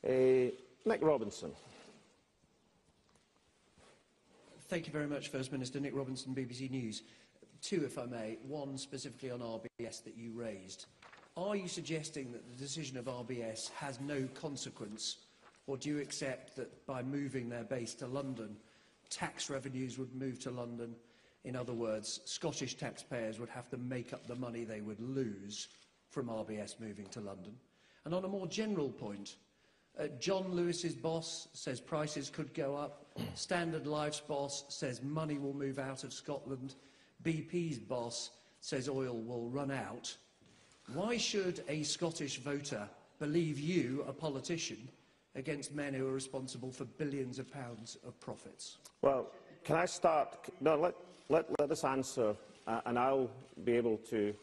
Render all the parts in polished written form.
Nick Robinson. Thank you very much, First Minister. Nick Robinson, BBC News. Two, if I may. One specifically on RBS that you raised. Are you suggesting that the decision of RBS has no consequence, or do you accept that by moving their base to London, tax revenues would move to London? In other words, Scottish taxpayers would have to make up the money they would lose from RBS moving to London. And on a more general point, John Lewis's boss says prices could go up. Standard Life's boss says money will move out of Scotland. BP's boss says oil will run out. Why should a Scottish voter believe you, a politician, against men who are responsible for billions of pounds of profits? Well, can I start? No, let us answer, and I'll be able to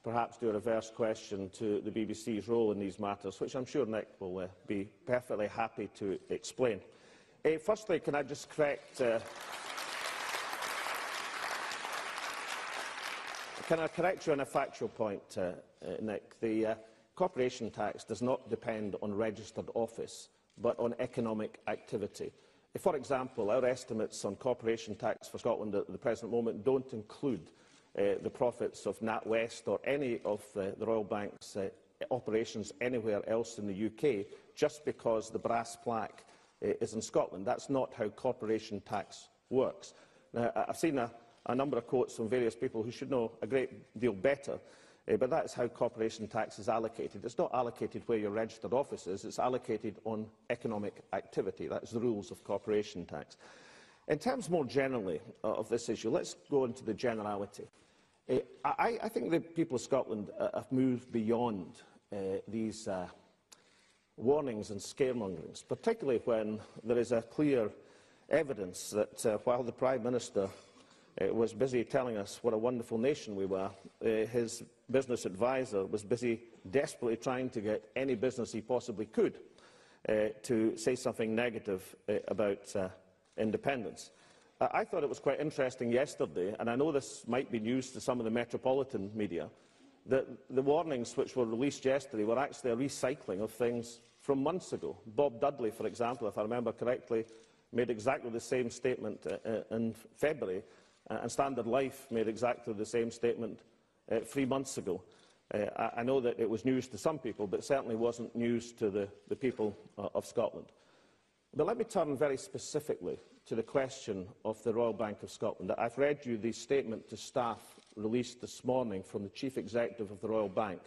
perhaps do a reverse question to the BBC's role in these matters, which I'm sure Nick will be perfectly happy to explain. Firstly, can I just correct... Can I correct you on a factual point, Nick? The corporation tax does not depend on registered office, but on economic activity. For example, our estimates on corporation tax for Scotland at the present moment don't include the profits of NatWest or any of the Royal Bank's operations anywhere else in the UK, just because the brass plaque is in Scotland. That's not how corporation tax works. Now, I've seen a number of quotes from various people who should know a great deal better, but that is how corporation tax is allocated. It's not allocated where your registered office is, it's allocated on economic activity. That's the rules of corporation tax. In terms more generally of this issue, let's go into the generality. I think the people of Scotland have moved beyond these warnings and scaremongerings, particularly when there is a clear evidence that while the Prime Minister was busy telling us what a wonderful nation we were, his business advisor was busy desperately trying to get any business he possibly could to say something negative about independence. I thought it was quite interesting yesterday, and I know this might be news to some of the metropolitan media, that the warnings which were released yesterday were actually a recycling of things from months ago. Bob Dudley, for example, if I remember correctly, made exactly the same statement in February, and Standard Life made exactly the same statement 3 months ago. I know that it was news to some people, but it certainly wasn't news to the people of Scotland. But let me turn very specifically to the question of the Royal Bank of Scotland. I've read you the statement to staff released this morning from the Chief Executive of the Royal Bank.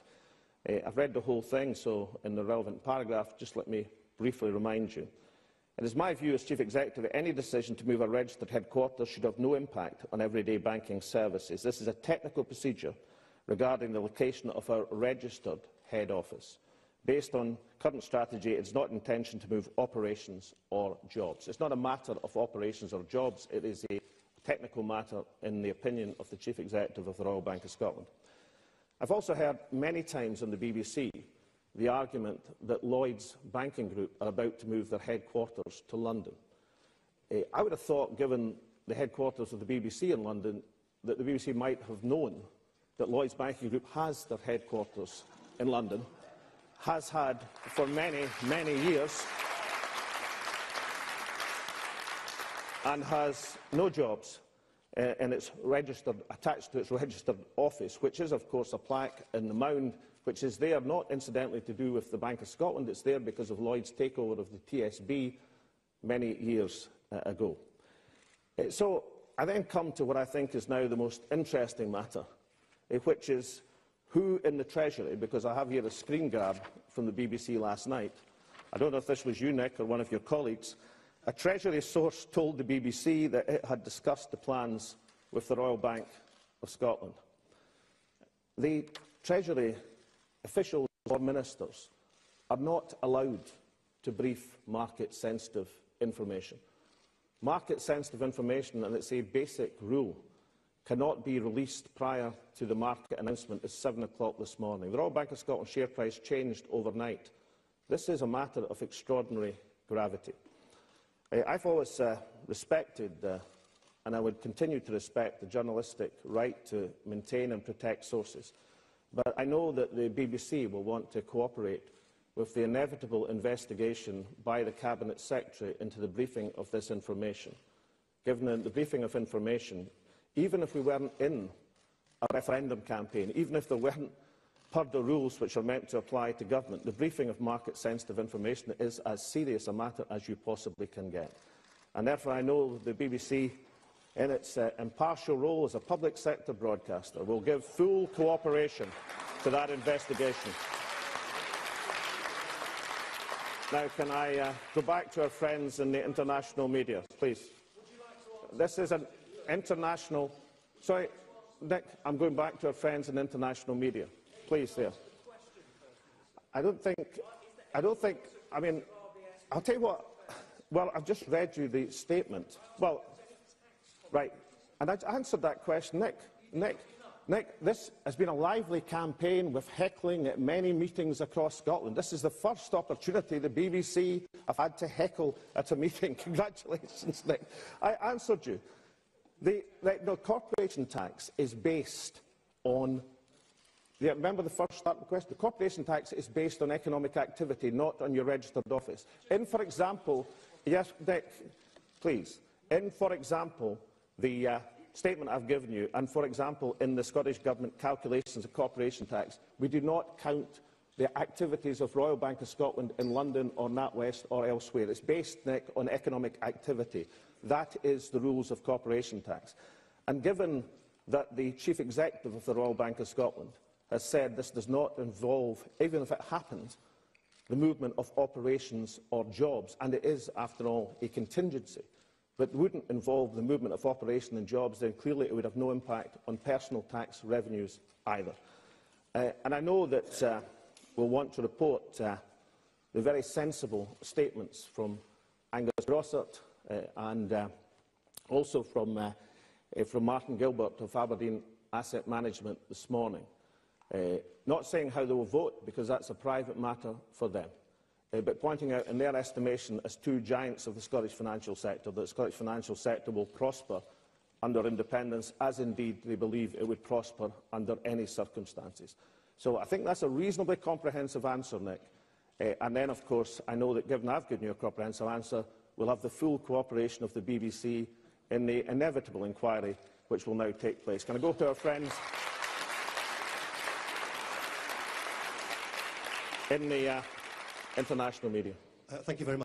I've read the whole thing, so in the relevant paragraph, just let me briefly remind you. It is my view as Chief Executive that any decision to move a registered headquarters should have no impact on everyday banking services. This is a technical procedure regarding the location of our registered head office. Based on current strategy, it is not intention to move operations or jobs. It's not a matter of operations or jobs. It is a technical matter in the opinion of the Chief Executive of the Royal Bank of Scotland. I've also heard many times on the BBC the argument that Lloyds Banking Group are about to move their headquarters to London. I would have thought, given the headquarters of the BBC in London, that the BBC might have known that Lloyds Banking Group has their headquarters in London, has had for many, many years, and has no jobs in its attached to its registered office, which is, of course, a plaque in the Mound, which is there not incidentally to do with the Bank of Scotland. It's there because of Lloyd's takeover of the TSB many years ago. So I then come to what I think is now the most interesting matter, which is who in the Treasury, because I have here a screen grab from the BBC last night. I don't know if this was you, Nick, or one of your colleagues. A Treasury source told the BBC that it had discussed the plans with the Royal Bank of Scotland. The Treasury officials or ministers are not allowed to brief market-sensitive information. Market-sensitive information, and it's a basic rule, cannot be released prior to the market announcement at 7 o'clock this morning. The Royal Bank of Scotland's share price changed overnight. This is a matter of extraordinary gravity. I've always respected, and I would continue to respect, the journalistic right to maintain and protect sources. But I know that the BBC will want to cooperate with the inevitable investigation by the Cabinet Secretary into the briefing of this information. Given the briefing of information, even if we weren't in a referendum campaign, even if there weren't per the rules which are meant to apply to government, the briefing of market-sensitive information is as serious a matter as you possibly can get. And therefore I know the BBC, in its impartial role as a public sector broadcaster, will give full cooperation to that investigation. Now, can I go back to our friends in the international media, please? This is an international... Sorry, Nick, I'm going back to our friends in international media. Please, there. I mean, I'll tell you what, well, I've just read you the statement. Well, right, and I answered that question. Nick, this has been a lively campaign with heckling at many meetings across Scotland. This is the first opportunity the BBC have had to heckle at a meeting. Congratulations, Nick. I answered you. The corporation tax is based on... Yeah, remember the first part of the question? The corporation tax is based on economic activity, not on your registered office. In, for example, yes, Nick, please. In, for example, the statement I've given you, and, for example, in the Scottish Government calculations of corporation tax, we do not count the activities of Royal Bank of Scotland in London or NatWest or elsewhere. It's based, Nick, on economic activity. That is the rules of corporation tax. And given that the Chief Executive of the Royal Bank of Scotland has said this does not involve, even if it happens, the movement of operations or jobs, and it is, after all, a contingency, but wouldn't involve the movement of operation and jobs, then clearly it would have no impact on personal tax revenues either. And I know that we'll want to report the very sensible statements from Angus Grossart and also from Martin Gilbert of Aberdeen Asset Management this morning. Not saying how they will vote, because that's a private matter for them, but pointing out in their estimation as two giants of the Scottish financial sector that the Scottish financial sector will prosper under independence, as indeed they believe it would prosper under any circumstances. So I think that's a reasonably comprehensive answer, Nick. And then, of course, I know that given I've given you a comprehensive answer, we'll have the full cooperation of the BBC in the inevitable inquiry which will now take place. Can I go to our friends in the international media? Thank you very much.